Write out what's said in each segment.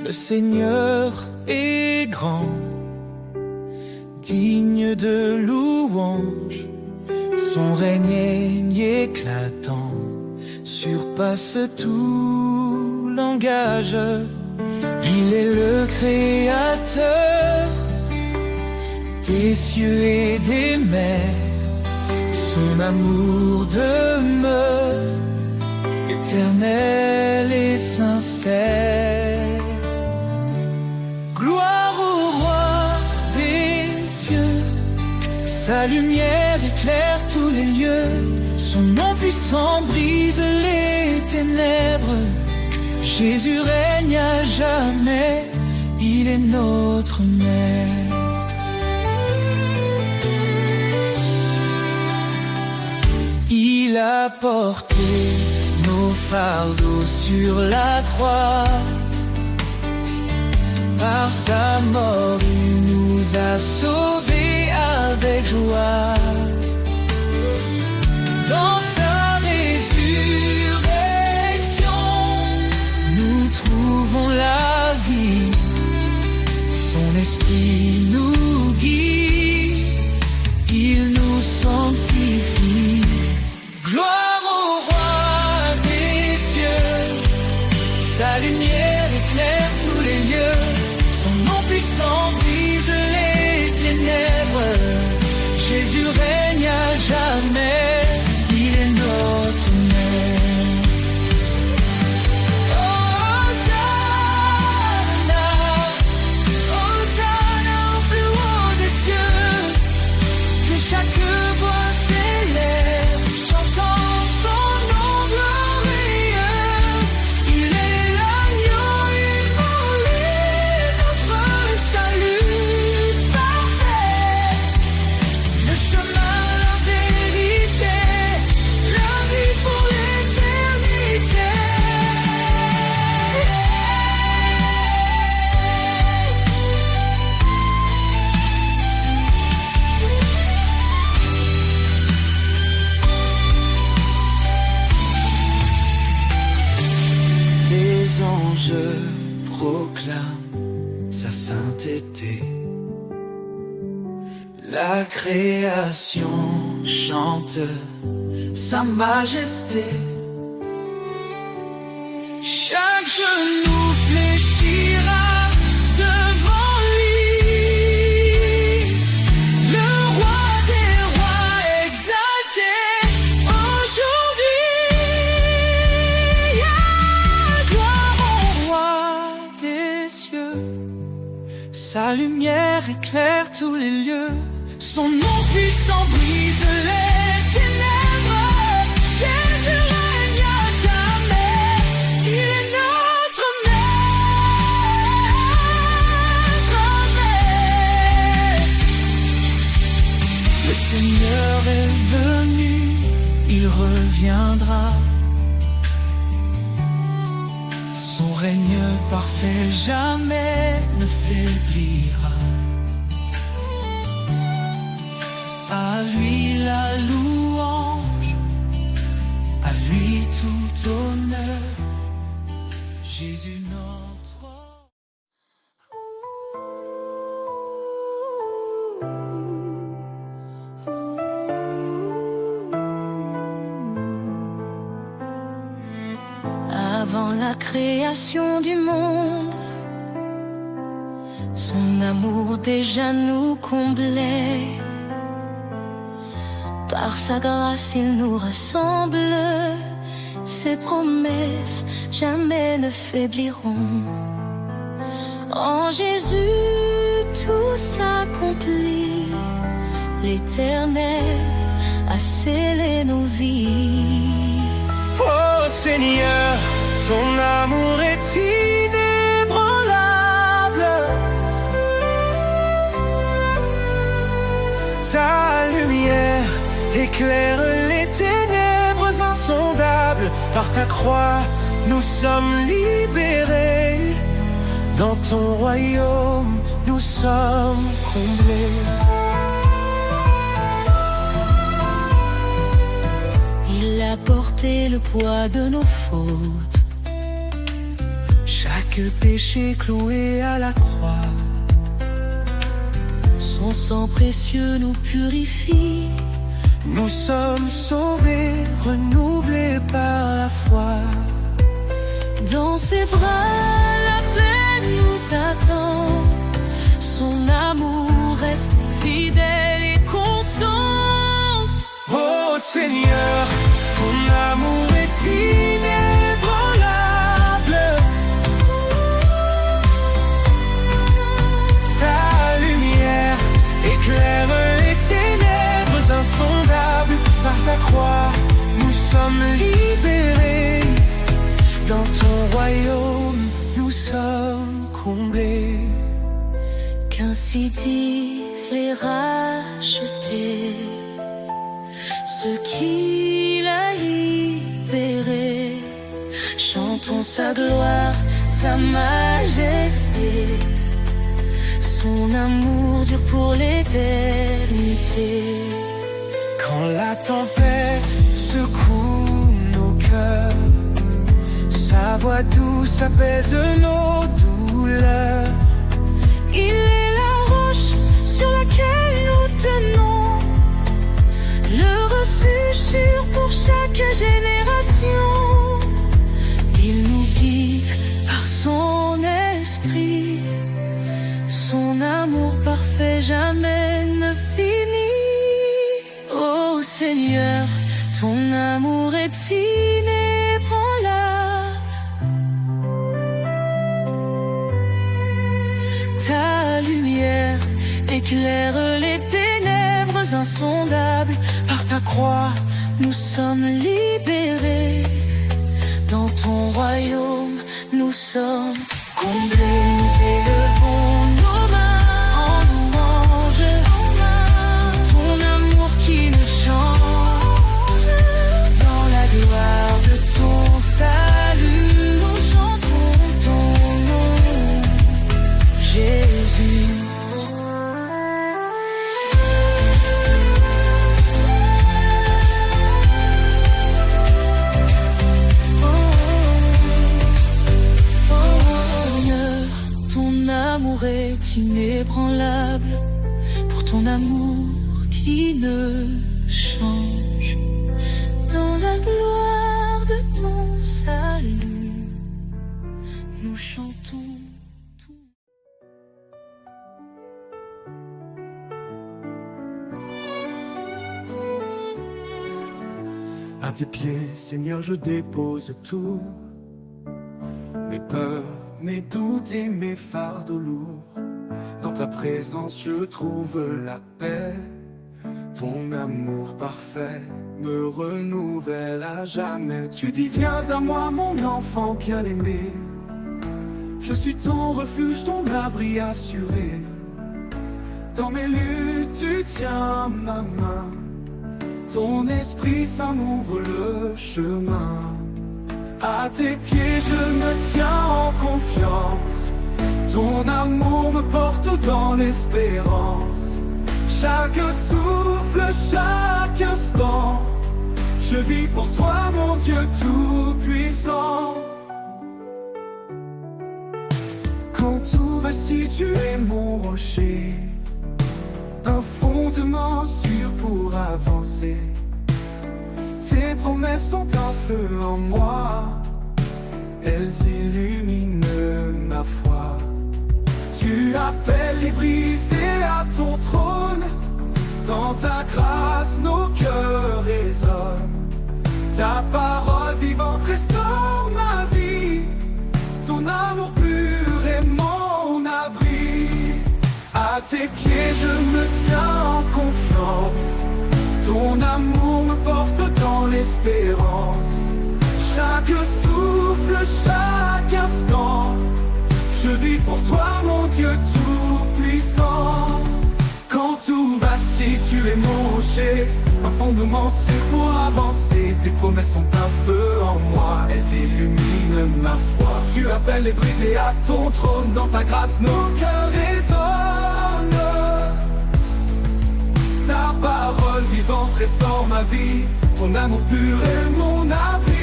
Le Seigneur est grand, digne de louange. Son règne éclatant surpasse tout langage. Il est le créateur des cieux et des mers. Son amour demeure éternel et sincère. Gloire au roi des cieux, sa lumière éclaire tous les lieux. Son nom puissant brise les ténèbres. Jésus règne à jamais, il est notre maître. Il a porté nos fardeaux sur la croix. Par sa mort, il nous a sauvés avec joie. Dans sa résurrection, nous trouvons la vie. Son esprit nous guide, il nous sanctifie. Gloire au roi des cieux, sa lumière éclaire tous les lieux. Son nom puissant brise les ténèbres. Jésus règne à jamais, il est notre maître. Hosanna, Hosanna au plus haut des cieux. Que chaque voix s'élève, chantant son nom glorieux. Il est l'agneau immolé, notre salut parfait. Le chemin, la vérité, la vie pour l'éternité. Les anges proclament sa sainteté. La création chante sa majesté. Chaque genou fléchira devant lui. Le roi des rois exalté aujourd'hui. Gloire au roi des cieux, sa lumière éclaire tous les lieux. Son nom puissant brise les ténèbres. Jésus règne à jamais, il est notre maître. Le Seigneur est venu, il reviendra. Son règne parfait jamais ne faiblira. À lui la louange, à lui tout honneur. Jésus notre roi. Avant la création du monde, son amour déjà nous comblait. Par sa grâce, il nous rassemble. Ses promesses jamais ne faibliront. En Jésus, tout s'accomplit. L'Éternel a scellé nos vies. Oh Seigneur, ton amour est inébranlable. Ta lumière éclaire les ténèbres insondables. Par ta croix, nous sommes libérés. Dans ton royaume, nous sommes comblés. Il a porté le poids de nos fautes. Chaque que péché cloué à la croix. Son sang précieux nous purifie. Nous sommes sauvés, renouvelés par la foi. Dans ses bras, la paix nous attend. Son amour reste fidèle et constant. Oh Seigneur, ton amour est inébranlable. Ta lumière éclaire les ténèbres insondables. Par ta croix, nous sommes libérés. Dans ton royaume, nous sommes comblés. Qu'ainsi disent les rachetés, ceux qu'il a libérés. Chantons sa gloire, sa majesté. Son amour dure pour l'éternité. Quand la tempête secoue nos cœurs, sa voix douce apaise nos douleurs. Il est la roche sur laquelle nous tenons, le refuge sûr pour chaque génération. Il nous guide par son esprit. Son amour parfait jamais ne finit. Oh Seigneur, ton amour est inébranlable. Ta lumière éclaire les ténèbres insondables. Par ta croix, Nous sommes libérés. Dans ton royaume, nous sommes comblés. Nous élevons nos mains en louange pour ton amour qui nous change. Dans la gloire de ton salut, nous chantons ton nom, Jésus. L'amour est inébranlable pour ton amour qui ne change. Dans la gloire de ton salut, nous chantons ton... À tes pieds, Seigneur, je dépose tout, mes peurs, mes doutes et mes fardeaux lourds. Dans ta présence je trouve la paix. Ton amour parfait me renouvelle à jamais. Tu dis viens à moi mon enfant bien-aimé. Je suis ton refuge, ton abri assuré. Dans mes luttes tu tiens ma main. Ton esprit saint m'ouvre le chemin. À tes pieds je me tiens en confiance. Ton amour me porte dans l'espérance. Chaque souffle, chaque instant, je vis pour toi mon Dieu tout-puissant. Quand tout vacille, tu es mon rocher, un fondement sûr pour avancer. Tes promesses sont un feu en moi, elles illuminent ma foi. Tu appelles les brisés à ton trône, dans ta grâce nos cœurs résonnent. Ta parole vivante restaure ma vie, ton amour pur est mon abri. À tes pieds je me tiens en confiance. Ton amour me porte dans l'espérance. Chaque souffle, chaque instant, je vis pour toi mon Dieu tout-puissant. Quand tout vacille, tu es mon rocher, un fondement sûr pour avancer. Tes promesses sont un feu en moi, elles illuminent ma foi. Tu appelles les brisés à ton trône, dans ta grâce nos cœurs résonnent. Ta parole vivante restaure ma vie, ton amour pur est mon abri.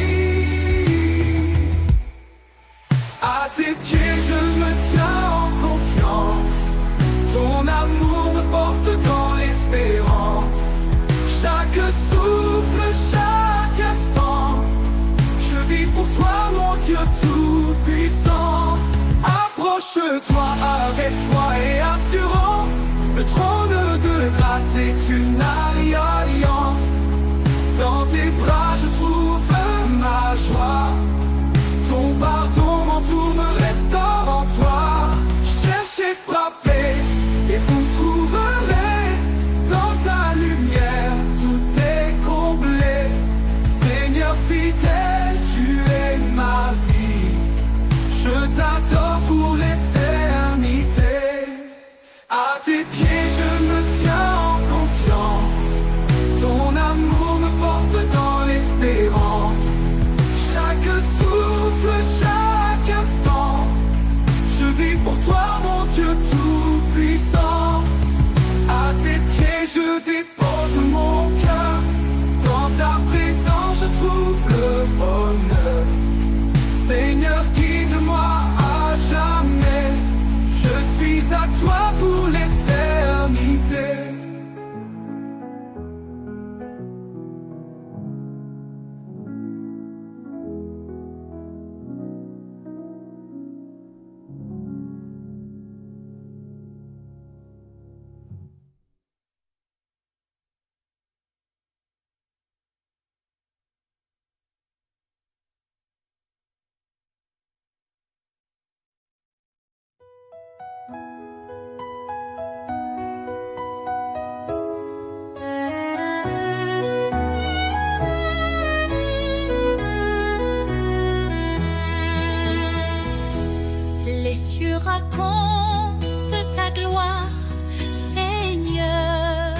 À À tes pieds je me tiens en confiance. Ton amour me porte dans l'espérance. Chaque souffle, chaque instant, je vis pour toi mon Dieu tout-puissant. Approche-toi avec foi et assurance. Le trône de grâce est une alliance. Dans tes bras je trouve ma joie. Ton pardon m'entoure, me restaure en toi. Cherchez, frappez et vous trouverez. Dans ta lumière tout est comblé. Seigneur fidèle, tu es ma vie. Je t'adore pour l'éternité. À tes pieds je me tiens en confiance. Ton amour me porte dans l'espérance. Chaque souffle, chaque instant, je vis pour toi mon Dieu tout-puissant. À tes pieds je dépose mon cœur. Dans ta présence je trouve le bonheur. Seigneur, guide-moi à jamais. Je suis à toi pour l'éternité. Les cieux racontent ta gloire, Seigneur.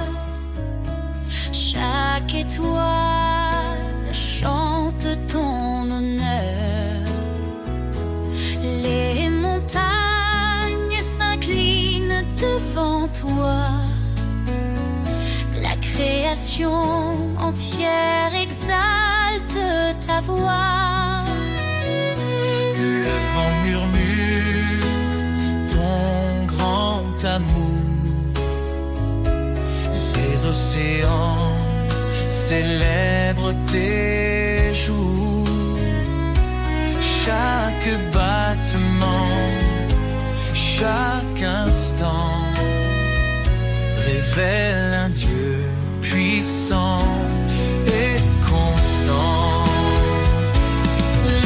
Chaque étoile chante ton honneur. Les montagnes s'inclinent devant toi. La création entière exalte ta voix. Le vent murmure ton grand amour. Les océans célèbrent tes jours. Chaque battement, chaque instant révèle un Dieu puissant et constant.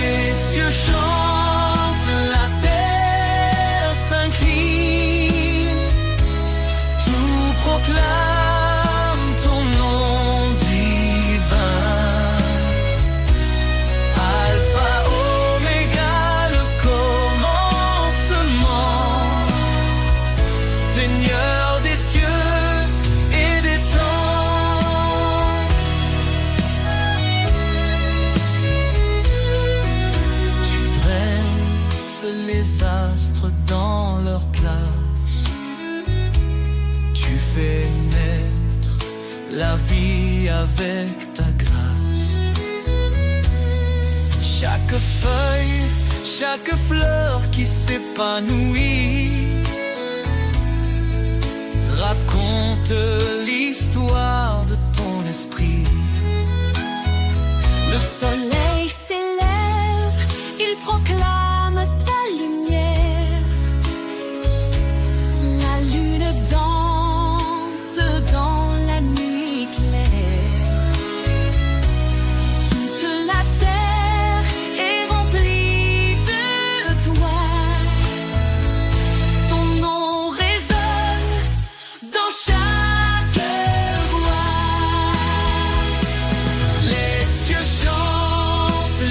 Les cieux chantent, la terre s'incline, tout proclame ton nom divin. Alpha, Oméga, le commencement, Seigneur des cieux et des temps. Tu dresses les astres dans leur place. Tu fais naître la vie avec ta grâce. Chaque feuille, chaque fleur qui s'épanouit raconte l'histoire de ton esprit. Le soleil s'élève, il proclame ta lumière. La lune danse dans la nuit claire. Toute la terre est remplie de toi. Ton nom résonne dans chaque voix. Les cieux chantent,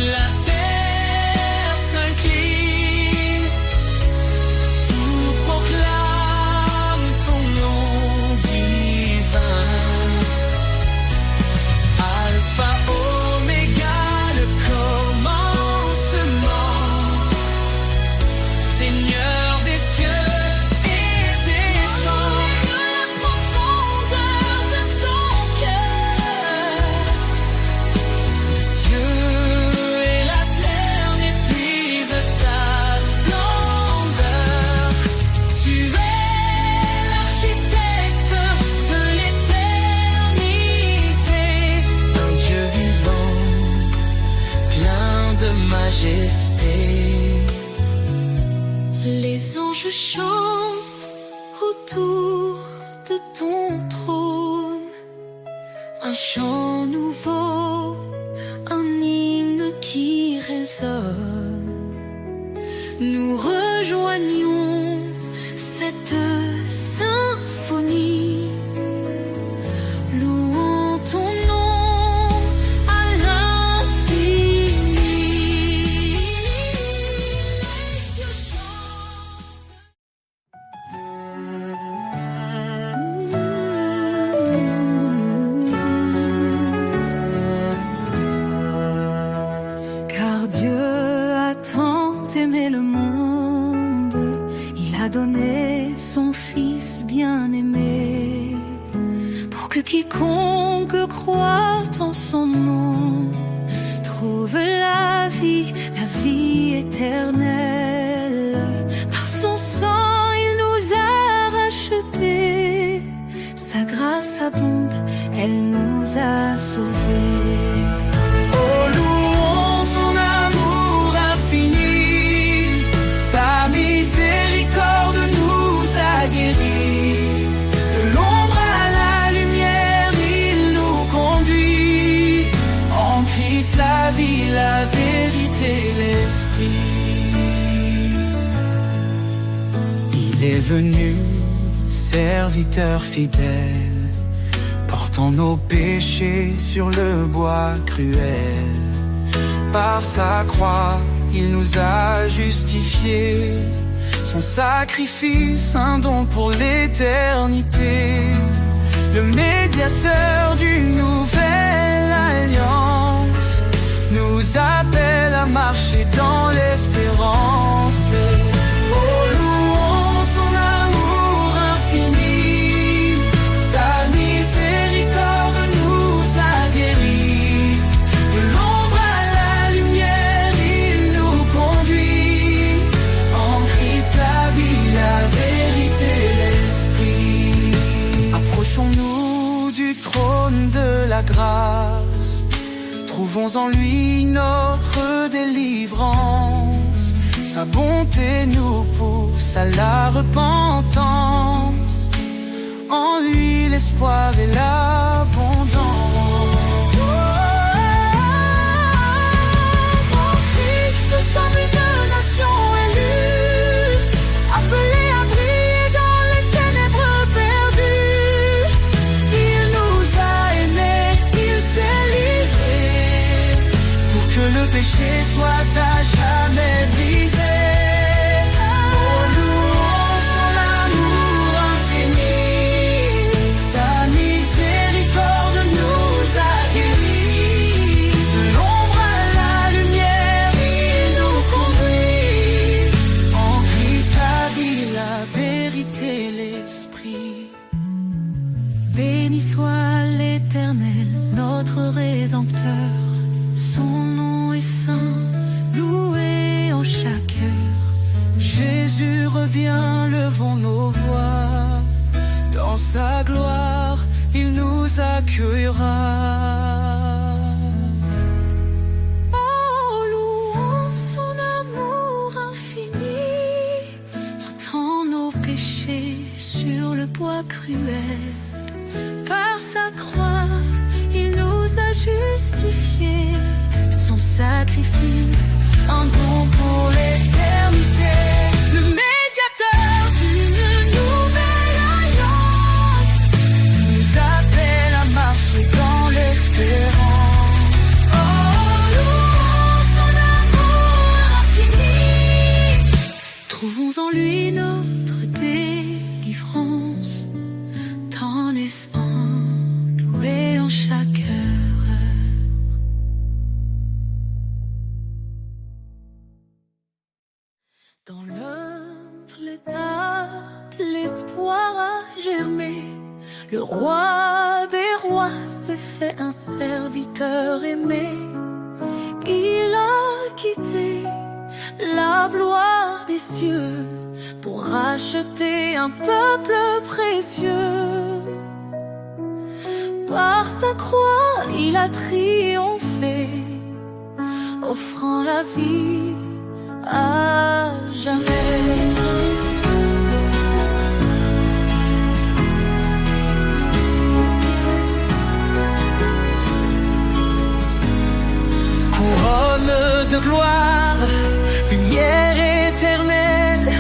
Les anges chantent autour de ton trône, un chant nouveau, un hymne qui résonne. Nous rejoignons cette symphonie, louons ton nom à l'infini. Car Dieu a tant aimé le monde, il a donné son Fils bien-aimé, pour que quiconque croit en son nom trouve la vie éternelle. Par son sang, il nous a rachetés, sa grâce abonde, elle nous a sauvés. Oh, louons son amour infini, sa miséricorde nous a guéris. De l'ombre à la lumière, il nous conduit. En Christ la vie, la vérité, l'esprit. Il est venu, serviteur fidèle, portant nos péchés sur le bois cruel. Par sa croix, il nous a justifiés. Son sacrifice, un don pour l'éternité. Le médiateur d'une nouvelle alliance nous appelle à marcher dans l'espérance. Oh, louons son amour infini, sa miséricorde nous a guéris. De l'ombre à la lumière, il nous conduit. En Christ la vie, la vérité, l'esprit. Approchons-nous du trône de la grâce, trouvons en lui notre délivrance. Sa bonté nous pousse à la repentance, en lui l'espoir et l'abondance. En Christ, nous sommes une nation élue, appelée à briller dans les ténèbres perdues. Il nous a aimés, il s'est livré, Pour que le péché soit à jamais brisé. Oh, louons son amour infini, sa miséricorde nous a guéris. De l'ombre à la lumière, il nous conduit. En Christ la vie, la vérité, l'esprit. Béni soit l'Éternel, notre Rédempteur. Son nom est saint, loué en chaque heure. Jésus revient, levons nos voix. Dans sa gloire, il nous accueillera. Oh, louons son amour infini, portant nos péchés sur le bois cruel. Par sa croix, il nous a justifiés. Son sacrifice, un don pour l'éternité. Le médiateur d'une nouvelle alliance Nous appelle à marcher dans l'espérance. oh, louons son amour infini. Trouvons en lui notre délivrance, tant laissant louer en chaque heure. Dans l'humble étape, l'espoir a germé. Le roi des rois s'est fait un serviteur aimé. Il a quitté la gloire des cieux pour racheter un peuple précieux. Par sa croix, il a triomphé, offrant la vie à jamais. Couronne de gloire, lumière éternelle,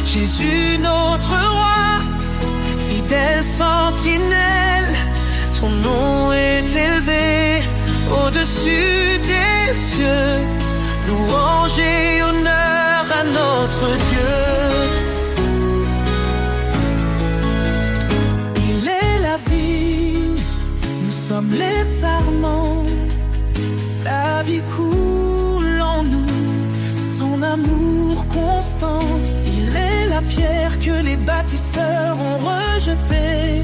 Jésus notre roi, fidèle sentinelle, ton nom est élevé au-dessus des cieux, louange et honneur à notre Dieu. Il est la vie, nous sommes les sarments, sa vie coule en nous, son amour constant. Il est la pierre que les bâtisseurs ont rejetée,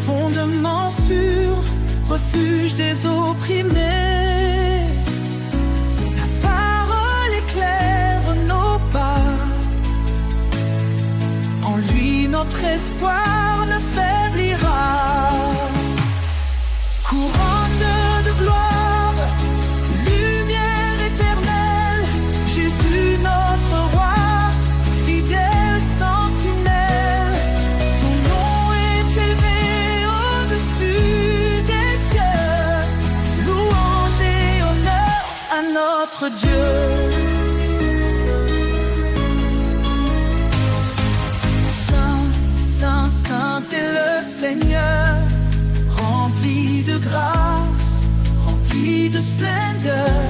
fondement sûr, refuge des opprimés. Sa parole éclaire nos pas, en lui notre espoir ne faiblira. Couronne de gloire, lumière éternelle, Jésus notre roi, fidèle sentinelle, ton nom est élevé au-dessus des cieux, louange et honneur à notre Dieu. Saint, Saint, Saint est le Seigneur, rempli de grâce, rempli de splendeur.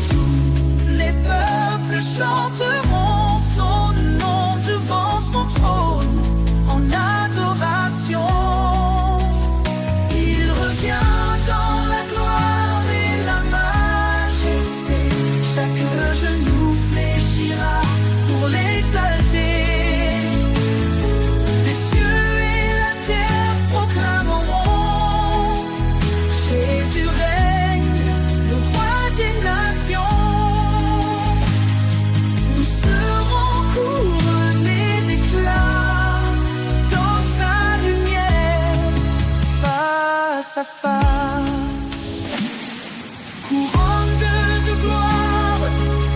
Tous les peuples chanteront son nom devant son trône en adoration. Il revient dans la gloire et la majesté, chaque genou fléchira pour l'exalter. Les cieux et la terre proclameront, Jésus règne, le roi des nations. Nous serons couronnés d'éclat dans sa lumière, face à face. Couronne de gloire,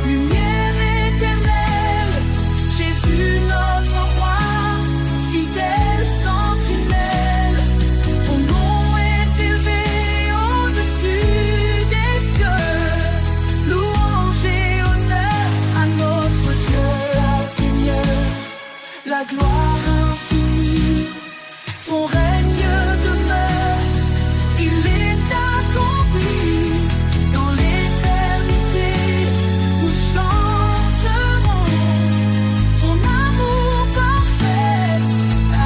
lumière éternelle, Jésus notre roi, fidèle sentinelle, ton nom est élevé au-dessus des cieux, louange et honneur à notre Dieu. Seigneur, la gloire infinie, ton règne demeure, il est accompli dans l'éternité. Nous chanterons son amour parfait, ta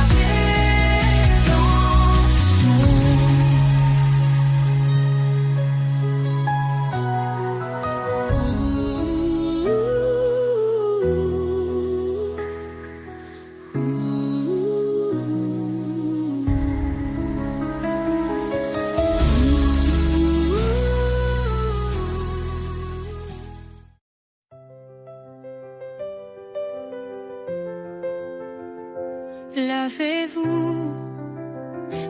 Lavez-vous,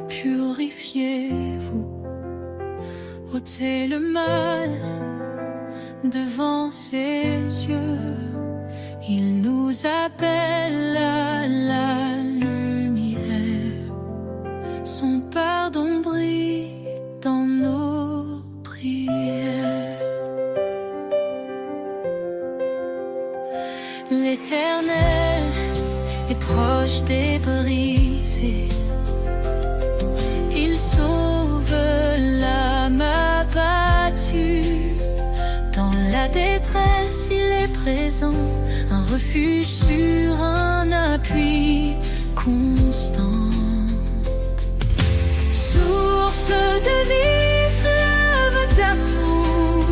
purifiez-vous, ôtez le mal devant ses yeux. Il nous appelle à la lumière, son pardon brille dans nos prières. L'Éternel est proche des brisés, il sauve l'âme abattue. Dans la détresse, il est présent, un refuge sûr, un appui constant. Source de vie, fleuve d'amour,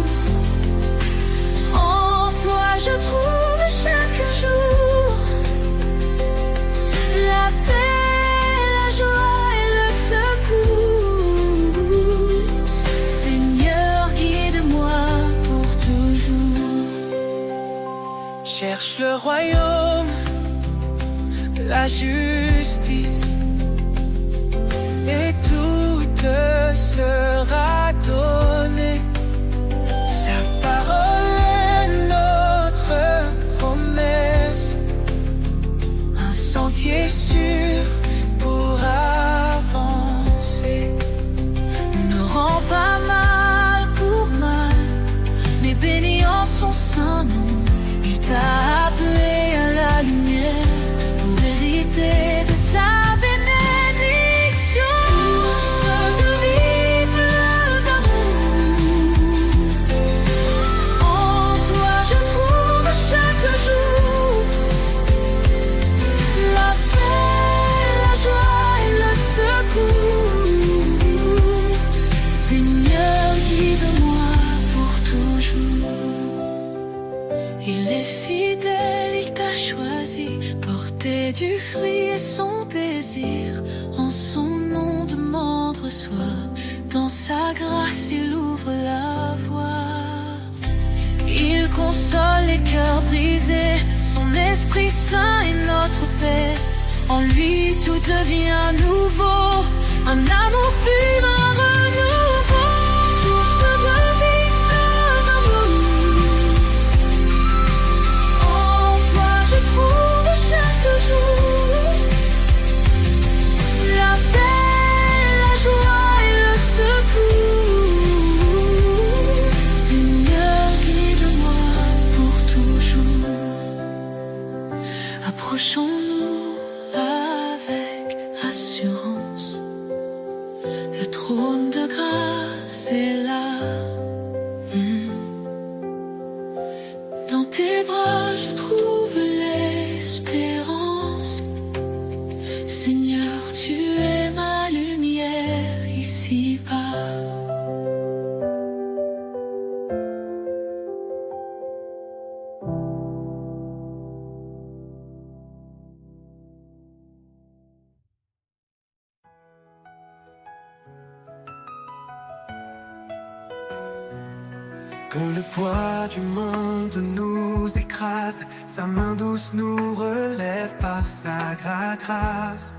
en toi je trouve chaque jour la paix, la joie et le secours. Seigneur, guide-moi pour toujours. Cherche le royaume, la justice, et tout te sera donné. Sa parole est fidèle, il t'a choisi. Porter du fruit est son désir. En son nom demande, reçoit. Dans sa grâce, il ouvre la voie. Il console les cœurs brisés. Son Esprit Saint est notre paix. En lui, tout devient nouveau. Un amour pur, un renouveau. Source de vie, fleur d'amour. En toi, je trouve chaque jour la paix, la joie et le secours. Seigneur, guide-moi pour toujours. Approchons-nous avec assurance. Le trône de grâce est là. Dans tes bras, je trouve l'espérance. Seigneur, tu es ma lumière ici-bas. Que le poids du monde nous écrase, sa main douce nous relève par sa grâce.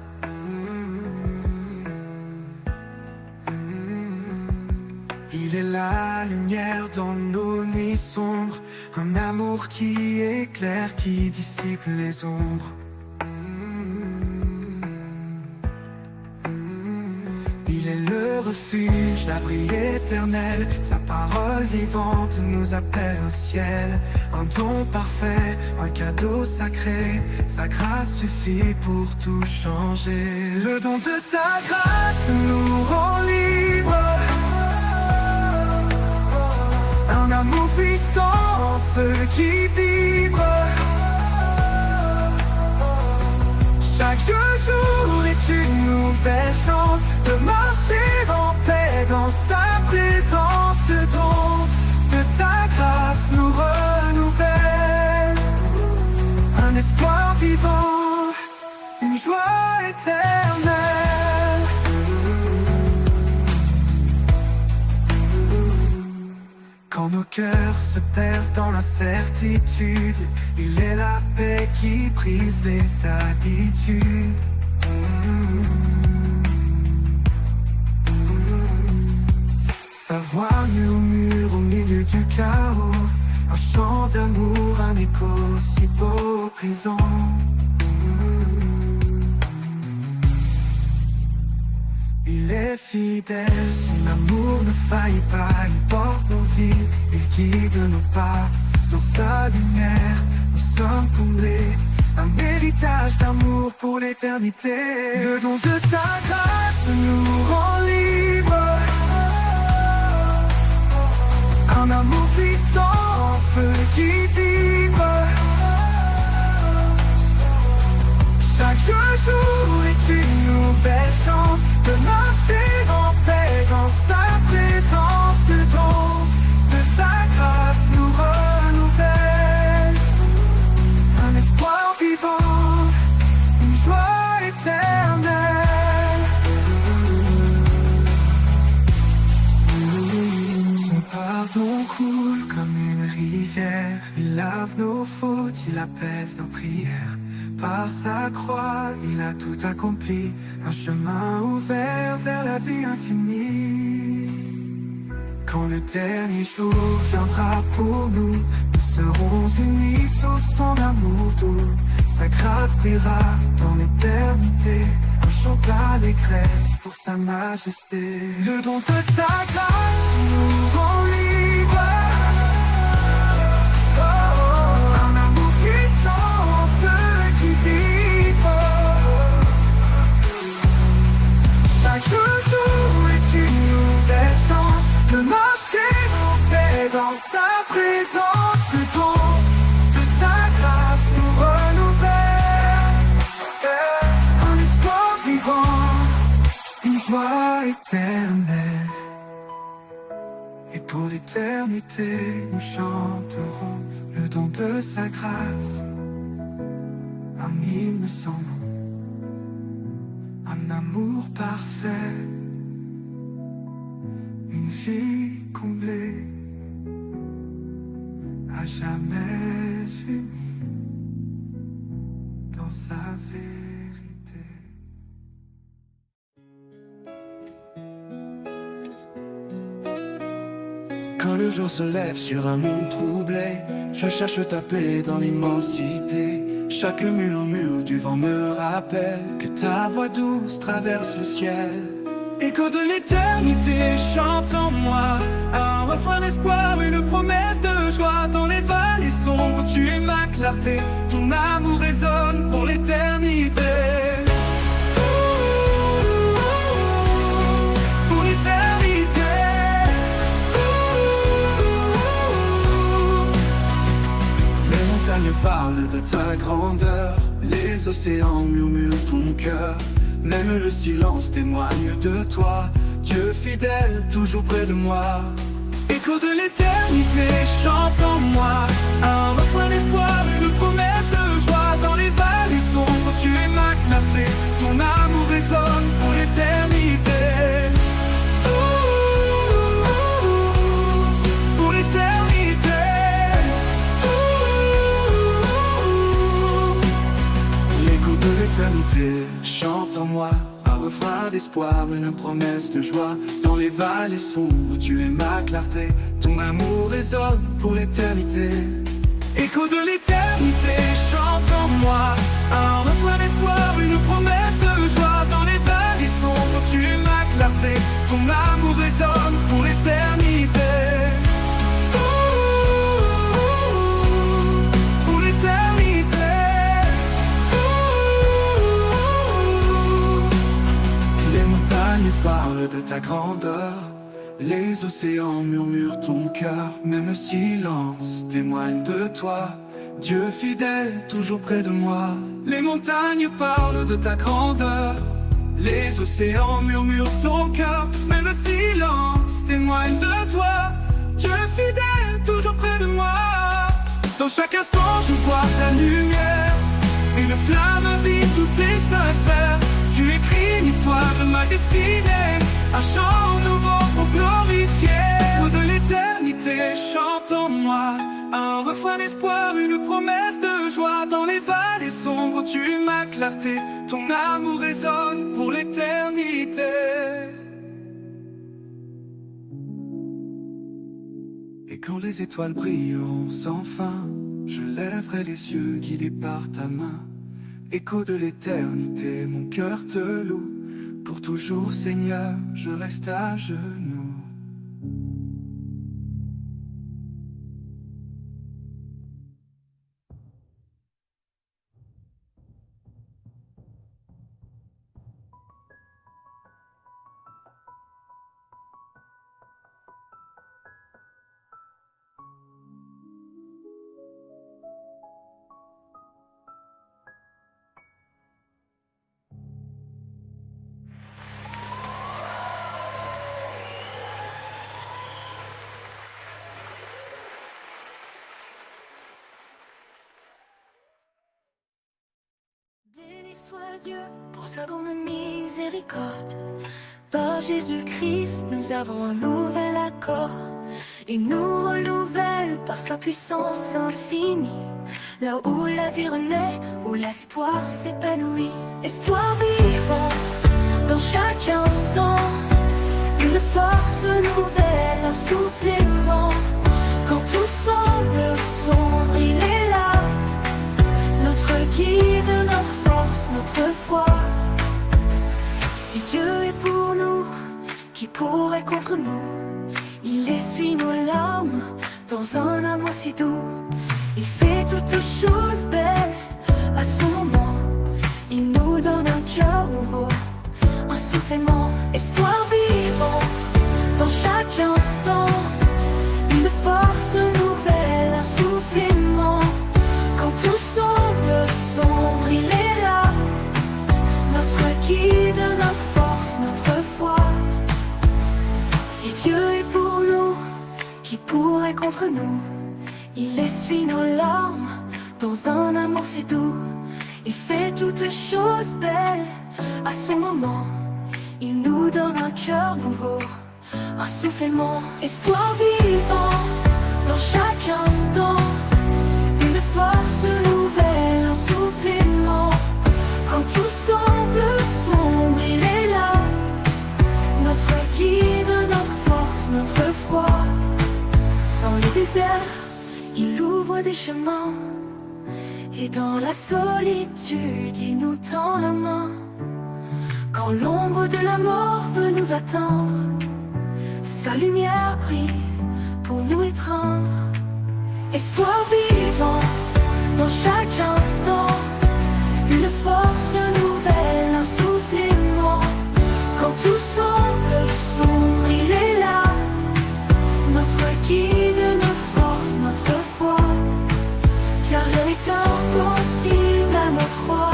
Il est la lumière dans nos nuits sombres, un amour qui éclaire, qui dissipe les ombres. Il est le refuge, l'abri éternel. Sa parole vivante nous appelle au ciel. Un don parfait, un cadeau sacré. Sa grâce suffit pour tout changer. Le don de sa grâce nous rend libres. Un amour puissant, en feu qui vibre. Chaque jour est une nouvelle chance de marcher en paix dans sa présence. Le don de sa grâce nous renouvelle. Un espoir vivant, une joie éternelle. Quand nos cœurs se perdent dans l'incertitude, il est la paix qui brise les habitudes. Sa voix murmure au milieu du chaos, un chant d'amour, un écho si beau présent. Il est fidèle, son amour ne faillit pas. Il porte nos vies, il guide nos pas. Dans sa lumière, nous sommes comblés. Un héritage d'amour pour l'éternité. Le don de sa grâce nous rend libres. Un amour puissant, en feu qui vibre. Chaque jour est une nouvelle chance de marcher en paix dans sa présence. Le don de sa grâce nous renouvelle. Un espoir vivant, une joie éternelle. Son pardon coule comme une rivière. Il lave nos fautes, il apaise nos prières. Par sa croix, il a tout accompli. Un chemin ouvert vers la vie infinie. Quand le dernier jour viendra pour nous, nous serons unis sous son amour doux. Sa grâce brillera dans l'éternité. Un chant d'allégresse pour sa majesté. Le don de sa grâce nous rend libres. Un amour puissant, en feu qui vibre. Chaque jour est une nouvelle chance de marcher en paix dans sa présence. Le don de sa grâce nous renouvelle. Un espoir vivant, une joie éternelle. Et pour l'éternité, nous chanterons le don de sa grâce, un hymne sans nom, un amour parfait, une vie comblée, à jamais unie dans sa vérité. Quand le jour se lève sur un monde troublé, je cherche ta paix dans l'immensité. Chaque murmure du vent me rappelle que ta voix douce traverse le ciel. Écho de l'éternité chante en moi, un refrain d'espoir, une promesse de joie. Dans les vallées sombres, tu es ma clarté, ton amour résonne pour l'éternité. Pour l'éternité. Les montagnes parlent de ta grandeur, les océans murmurent ton cœur. Même le silence témoigne de toi, Dieu fidèle, toujours près de moi. Écho de l'éternité chante en moi, un refrain d'espoir, une promesse de joie. Dans les vallées sombres, tu es ma clarté, ton amour résonne pour l'éternité. Pour l'éternité. L'écho de l'éternité chante en moi, un refrain d'espoir, une promesse de joie. Dans les vallées sombres, tu es ma clarté, ton amour résonne pour l'éternité. Écho de l'éternité chante en moi, un refrain d'espoir, une promesse de joie. Dans les vallées sombres, tu es ma clarté, ton amour résonne pour l'éternité. Pour l'éternité. Les montagnes parlent de ta grandeur, les océans murmurent ton cœur. Même le silence témoigne de toi, Dieu fidèle, toujours près de moi. Les montagnes parlent de ta grandeur, les océans murmurent ton cœur. Même le silence témoigne de toi, Dieu fidèle, toujours près de moi. Dans chaque instant je vois ta lumière, une flamme vive, douce et sincère. Tu écris l'histoire de ma destinée, un chant nouveau pour glorifier. L'écho de l'éternité chante en moi, un refrain d'espoir, une promesse de joie. Dans les vallées sombres, tu es ma clarté, ton amour résonne pour l'éternité. Et quand les étoiles brilleront sans fin, je lèverai les yeux guidés par ta main. Écho de l'éternité, mon cœur te loue. Pour toujours, Seigneur, je reste à genoux. Béni soit Dieu pour sa grande miséricorde. Par Jésus-Christ, nous avons un nouvel accord. Il nous renouvelle par sa puissance infinie. Là où la vie renaît, où l'espoir s'épanouit. Espoir vivant dans chaque instant, une force nouvelle, un souffle aimant. Quand tout semble sombre, il est là, notre guide, notre force, notre foi. Si Dieu est pour nous, qui pourrait contre nous? Il essuie nos larmes dans un amour si doux. Il fait toutes choses belles à son moment. Il nous donne un cœur nouveau, un souffle aimant. Espoir vivant dans chaque instant, une force nouvelle, un souffle aimant. Quand tout semble sombre, il est là, notre guide, notre force, notre foi. Si Dieu est pour nous, qui pourrait contre nous? Il essuie nos larmes dans un amour si doux. Il fait toutes choses belles à son moment. Il nous donne un cœur nouveau, un souffle aimant, espoir vivant dans chaque instant. Une force nouvelle, un souffle aimant. Quand tout semble sombre, il est là. Notre guide, notre force, notre foi. Dans les déserts, il ouvre des chemins. Et dans la solitude, il nous tend la main. Quand l'ombre de la mort veut nous atteindre, sa lumière brille pour nous étreindre. Espoir vivant dans chaque instant. Une force nouvelle, un souffle aimant. Quand tout semble sombre, il est là. Notre guide, notre force, notre foi. Car rien n'est impossible à notre roi.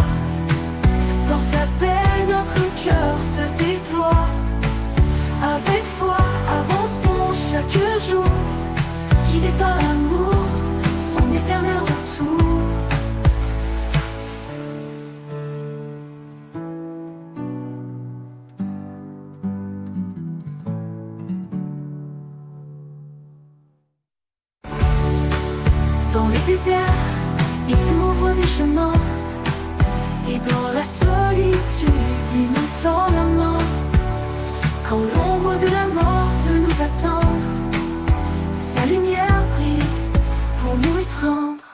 Dans sa paix, notre cœur se déploie. Avec foi, avançons chaque jour. Guidés par l'amour, son éternel retour. Dans les déserts, il ouvre des chemins. Et dans la solitude, il nous tend la main. Quand l'ombre de la mort veut nous atteindre, sa lumière brille pour nous étreindre.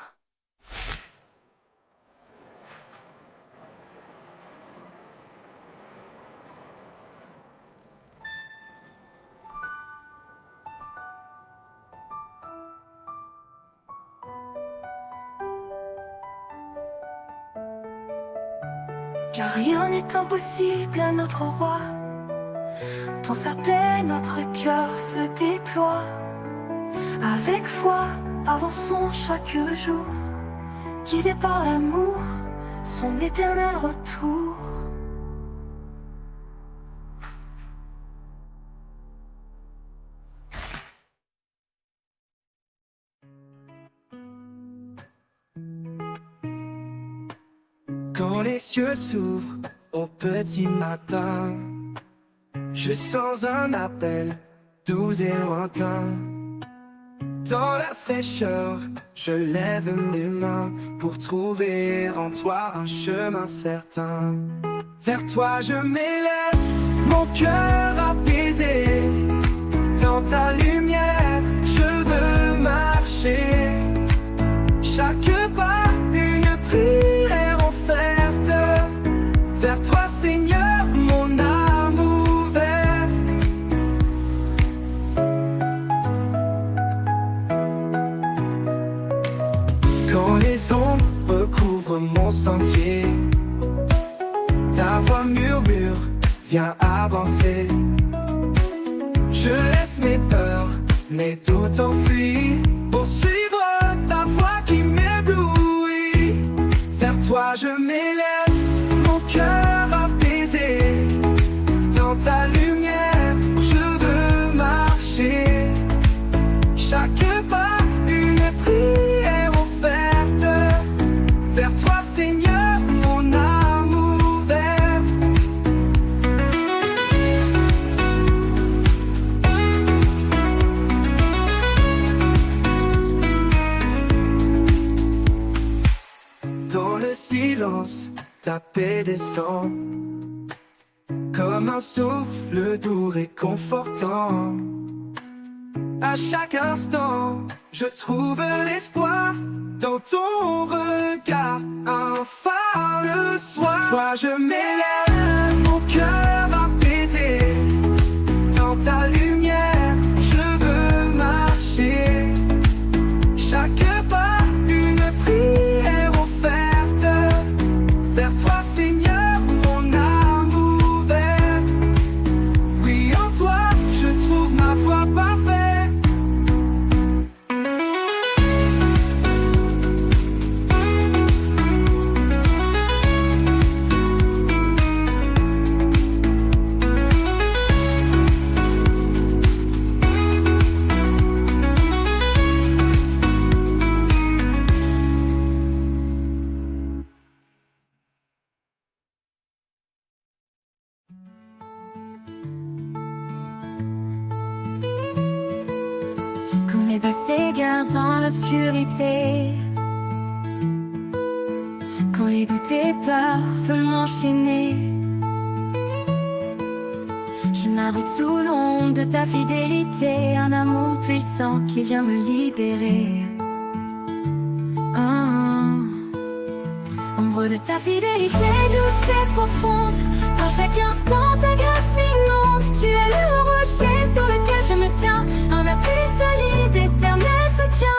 Car rien n'est impossible à notre roi. Dans sa paix, notre cœur se déploie. Avec foi, avançons chaque jour. Guidés par l'amour, son éternel retour. Quand les cieux s'ouvrent au petit matin, je sens un appel doux et lointain. Dans la fraîcheur, je lève mes mains pour trouver en toi un chemin certain. Vers toi je m'élève, mon cœur apaisé. Dans ta lumière, je veux marcher. Chaque pas, une prière offerte. Vers toi Seigneur, mon âme ouverte. Quand les ombres recouvrent mon sentier, ta voix murmure, viens avancer. Je laisse mes peurs, mes doutes enfuis, pour suivre ta voix qui m'éblouit. Vers toi je m'élève, mon cœur apaisé. Dans ta lumière, je veux marcher. Chaque pas, une prière offerte. Vers toi Seigneur, mon âme ouverte. Dans le silence, ta paix descend comme un souffle doux réconfortant. À chaque instant, je trouve l'espoir dans ton regard, un phare le soir. Toi je m'élève, mon cœur apaisé. Dans ta lumière, je veux marcher. Chaque pas, une prière offerte. Vers toi Seigneur, mon âme ouverte. Oui, en toi, je trouve ma voie parfaite. Elle s'égare dans l'obscurité. Quand les doutes et peurs veulent m'enchaîner, je m'abrite sous l'ombre de ta fidélité, un amour puissant qui vient me libérer. Ombre de ta fidélité douce et profonde, dans chaque instant ta grâce m'inonde. Tu es le rocher sur lequel je me tiens, un appui solide, éternel soutien.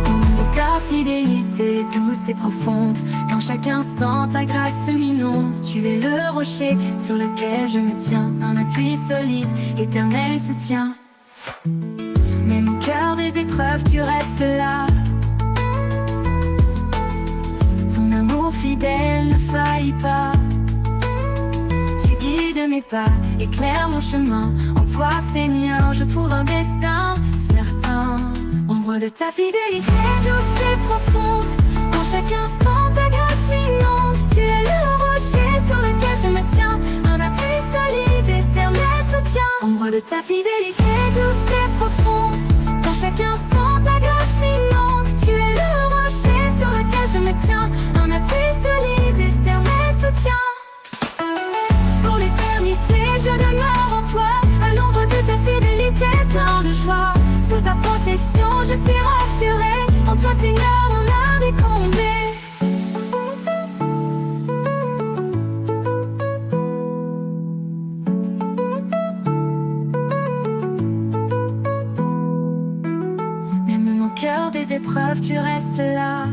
Ombre de ta fidélité douce et profonde, dans chaque instant ta grâce m'inonde. Tu es le rocher sur lequel je me tiens, un appui solide, éternel soutien. Même au cœur des épreuves, tu restes là. Ton amour fidèle ne faillit pas. Tu guides mes pas, éclaires mon chemin. En toi, Seigneur, je trouve un destin certain. Ombre de ta fidélité douce et profonde, dans chaque instant ta grâce m'inonde. Tu es le rocher sur lequel je me tiens, un appui solide, éternel soutien. Ombre de ta fidélité douce et profonde, dans chaque instant ta grâce m'inonde. Tu es le rocher sur lequel je me tiens, un appui solide, éternel soutien. Pour l'éternité je demeure en toi, à l'ombre de ta fidélité plein de joie. Sous ta protection je suis rassuré, en toi Seigneur mon âme est comblée. Des épreuves, tu restes là.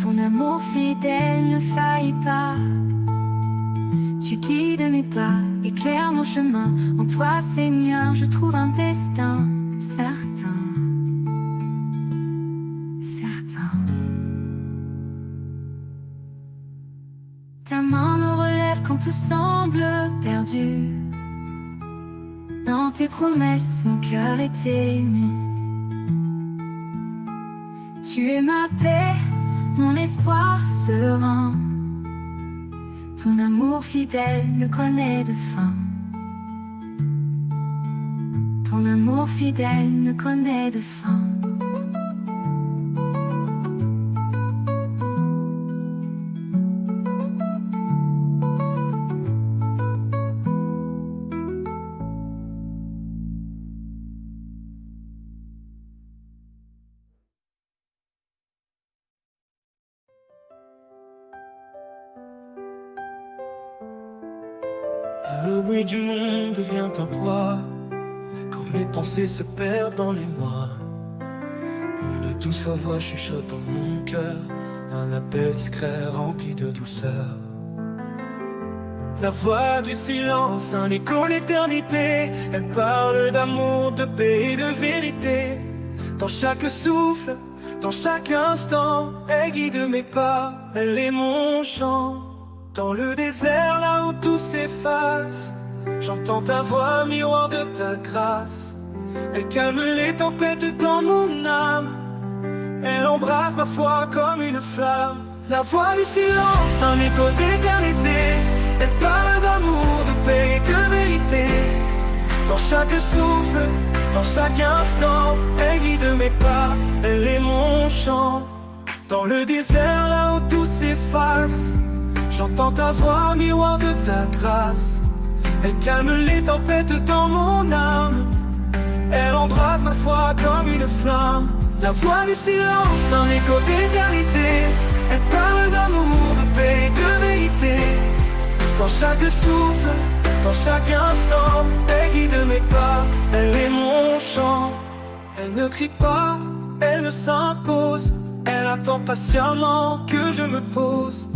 Ton amour fidèle ne faillit pas. Tu guides mes pas, éclaires mon chemin. En toi, Seigneur, je trouve un destin certain. Certain. Ta main me relève quand tout semble perdu. Dans tes promesses, mon cœur est aimé. Tu es ma paix, mon espoir serein. Ton amour fidèle ne connaît de fin. Ton amour fidèle ne connaît de fin. Le bruit du monde devient un poids, quand mes pensées se perdent dans les mois. Une douce voix chuchote dans mon cœur, un appel discret rempli de douceur. La voix du silence, un écho d'éternité. Elle parle d'amour, de paix et de vérité. Dans chaque souffle, dans chaque instant, elle guide mes pas, elle est mon chant. Dans le désert, là où tout s'efface, j'entends ta voix, miroir de ta grâce. Elle calme les tempêtes dans mon âme, elle embrasse ma foi comme une flamme. La voix du silence, un écho d'éternité. Elle parle d'amour, de paix et de vérité. Dans chaque souffle, dans chaque instant, elle guide mes pas, elle est mon chant. Dans le désert, là où tout s'efface, j'entends ta voix, miroir de ta grâce. Elle calme les tempêtes dans mon âme, elle embrasse ma foi comme une flamme. La voix du silence, un écho d'éternité. Elle parle d'amour, de paix et de vérité. Dans chaque souffle, dans chaque instant, elle guide mes pas, elle est mon chant. Elle ne crie pas, elle ne s'impose, elle attend patiemment que je me pose.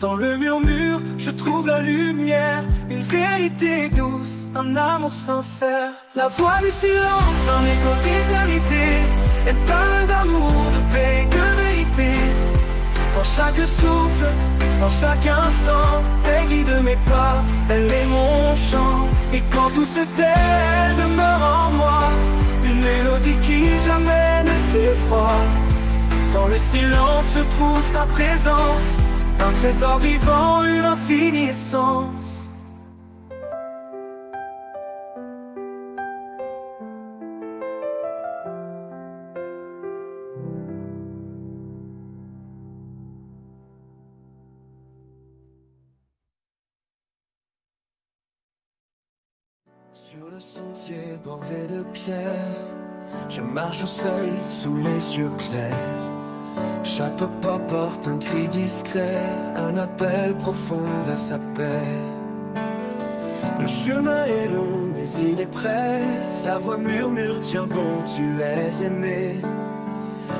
Dans le murmure, je trouve la lumière, une vérité douce, un amour sincère. La voix du silence, un écho d'éternité. Elle parle d'amour, de paix et de vérité. Dans chaque souffle, dans chaque instant, elle guide mes pas, elle est mon chant. Et quand tout se tait, elle demeure en moi, une mélodie qui jamais ne s'effroie. Dans le silence se trouve ta présence, un trésor vivant, une infinie essence. le sentier bordé de pierres, je marche seul sous les yeux clairs. Chaque pas porte un cri discret, un appel profond vers sa paix. Le chemin est long mais il est prêt, sa voix murmure tiens bon tu es aimé.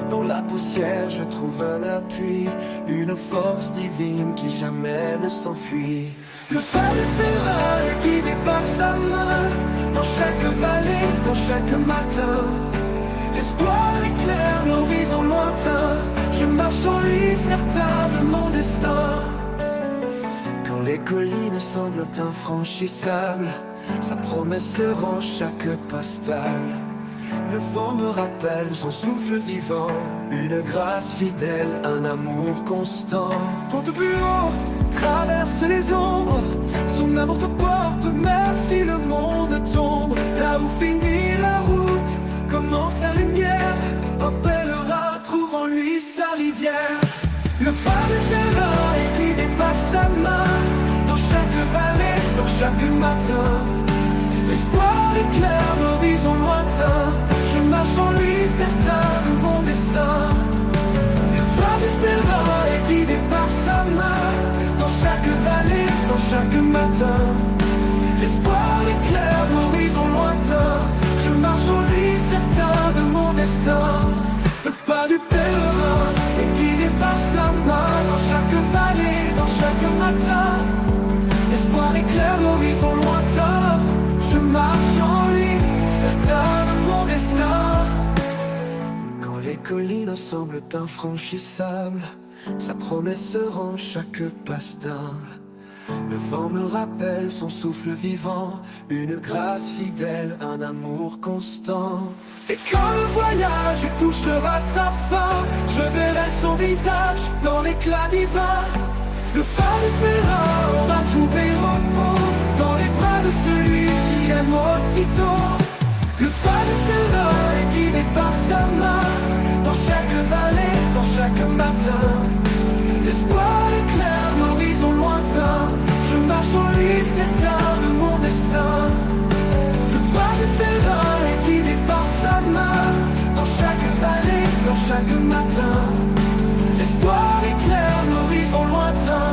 Dans la poussière je trouve un appui, une force divine qui jamais ne s'enfuit. Le pas du pèlerin est guidé par sa main, dans chaque vallée, dans chaque matin. L'espoir éclaire l'horizon lointain, je marche en lui certain de mon destin. Quand les collines semblent infranchissables, sa promesse rend chaque pas stable. Le vent me rappelle son souffle vivant, une grâce fidèle, un amour constant. Porte plus haut, traverse les ombres, son amour te porte même si le monde tombe. Là où finit la route, commence sa lumière, un pèlerin trouve en lui sa rivière. Le pas du pèlerin est guidé par sa main, dans chaque vallée, dans chaque matin. L'espoir éclaire l'horizon lointain, je marche en lui certain de mon destin. Le pas du pèlerin est guidé par sa main, dans chaque vallée, dans chaque matin. L'espoir éclaire l'horizon lointain, je marche en lui certain de mon destin. Le pas du pèlerin est guidé par sa main, dans chaque vallée, dans chaque matin. L'espoir éclaire l'horizon lointain, je marche en lui, certain de mon destin. Quand les collines semblent infranchissables, sa promesse rend chaque pas stable. Le vent me rappelle son souffle vivant, une grâce fidèle, un amour constant. Et quand le voyage touchera sa fin, je verrai son visage dans l'éclat divin. Le pas du pèlerin aura trouvé repos dans les bras de celui qui aime aussitôt. Le pas du pèlerin est guidé par sa main, dans chaque vallée, dans chaque matin. L'espoir éclaire l'horizon lointain, je marche en lui certain de mon destin. Le pas du pèlerin est guidé par sa main, dans chaque vallée, dans chaque matin. L'espoir éclaire l'horizon lointain,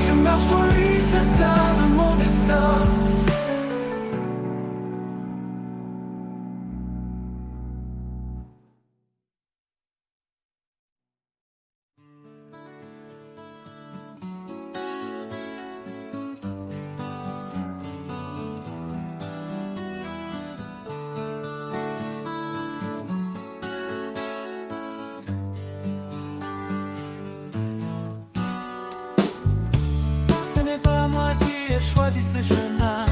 je marche en lui certain de mon destin. Choisi ce chemin,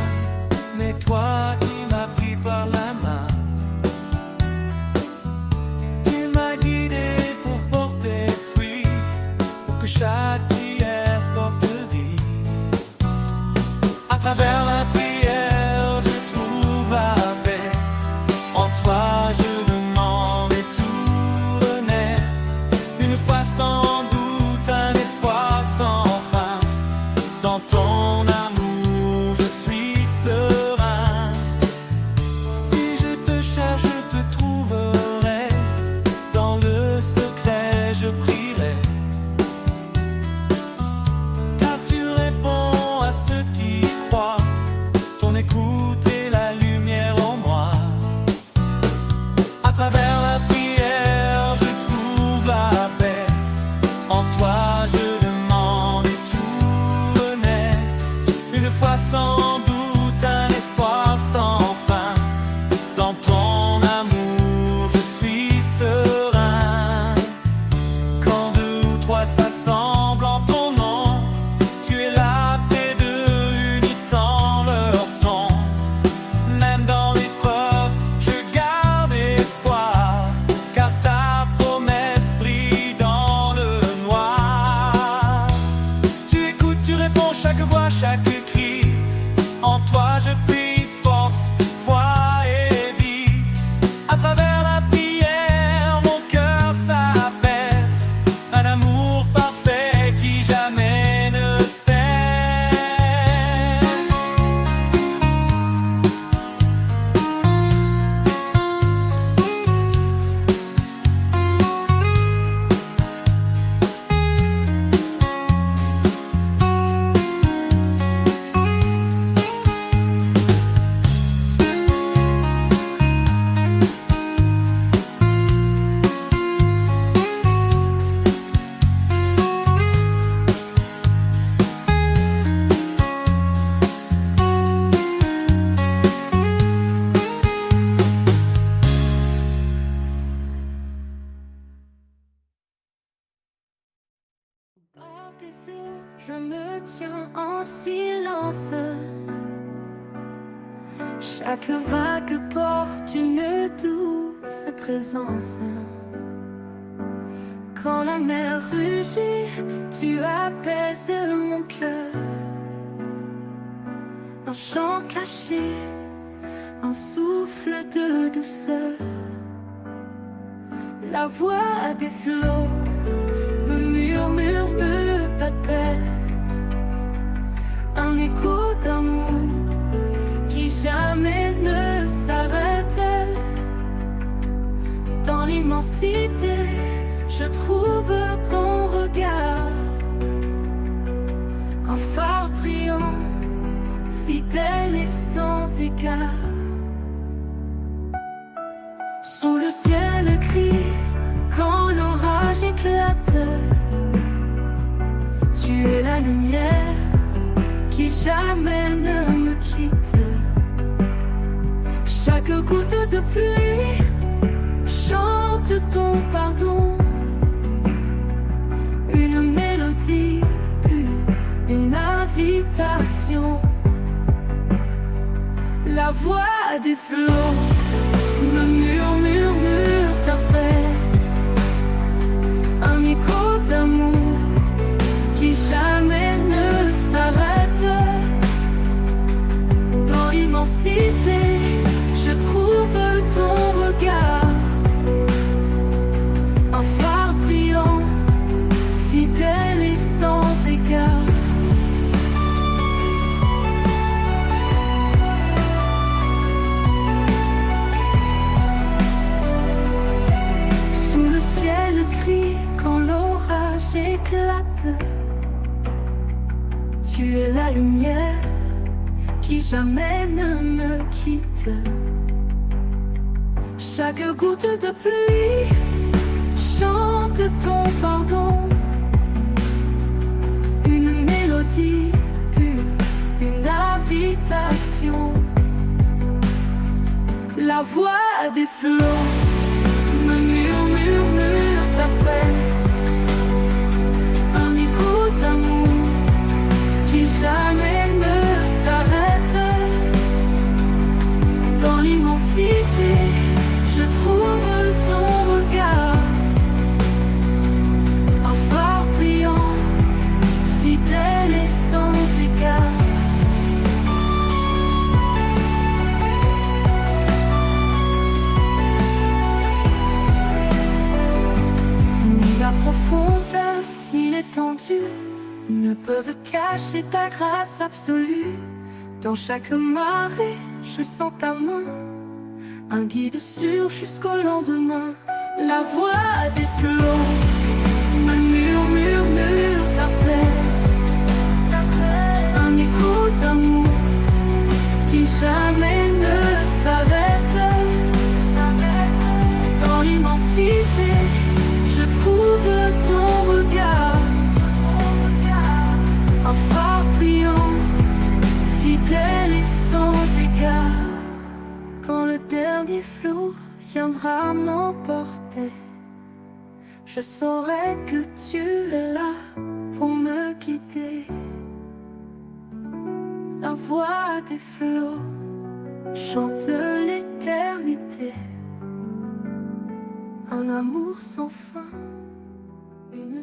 mais toi qui m'as pris par la main. Tu m'as guidé pour porter fruit, pour que chaque prière porte vie. À travers la prière, je trouve la paix. En toi, je demande et tout renaît. Une foi sans doute, un espoir sans fin. Dans ton amour, je suis serein. Si je te cherche, je te trouverai. Dans le secret, je prierai. Car tu réponds à ceux qui croient. Ton écoute est la lumière en moi. À travers la prière, je trouve la paix. En toi, je demande et tout renaît. Une foi sans doute, un espoir sans fin. Dans ton amour, je suis serein. Quand deux ou trois s'assemblent en ton nom, tu es là près d'eux, unissant leur son. Même dans l'épreuve, je garde espoir, car ta promesse brille dans le noir. Tu écoutes, tu réponds chaque voix, chaque cri. En toi je puise force, foi et vie. À travers la prière, mon cœur s'apaise. Un amour parfait qui jamais ne cesse. Chaque vague porte une douce présence. Quand la mer rugit, tu apaises mon cœur. Un chant caché, un souffle de douceur. La voix des flots me murmure de ta paix. Un écho d'amour qui jamais ne s'arrête. Dans l'immensité, je trouve ton regard, un phare brillant, fidèle et sans égard. Sous le ciel gris, quand l'orage éclate, tu es la lumière qui jamais ne me quitte. Chaque goutte de pluie chante ton pardon. Une mélodie pure, une invitation. La voix des flots me murmure ta paix. Un écho d'amour qui jamais ne s'arrête. Dans l'immensité, je trouve ton regard, un phare brillant, fidèle et sans égard. Sous le ciel gris, quand l'orage éclate, tu es la lumière qui jamais ne me quitte. Chaque goutte de pluie chante ton pardon. Une mélodie pure, une invitation. La voix des flots me murmure ta paix. Un écho d'amour qui jamais ne s'arrête. Dans l'immensité, je trouve ton regard, un phare brillant, fidèle et sans égard. Ni la profondeur, ni l'étendue ne peuvent cacher ta grâce absolue. Dans chaque marée, je sens ta main, un guide sûr jusqu'au lendemain. La voix des flots me murmure ta paix. Un écho d'amour qui jamais ne s'arrête. Dans l'immensité, je trouve ton regard, un phare brillant, fidèle et sans égard. Quand le dernier flot viendra m'emporter, je saurai que tu es là pour me guider. La voix des flots chante l'éternité, un amour sans fin, une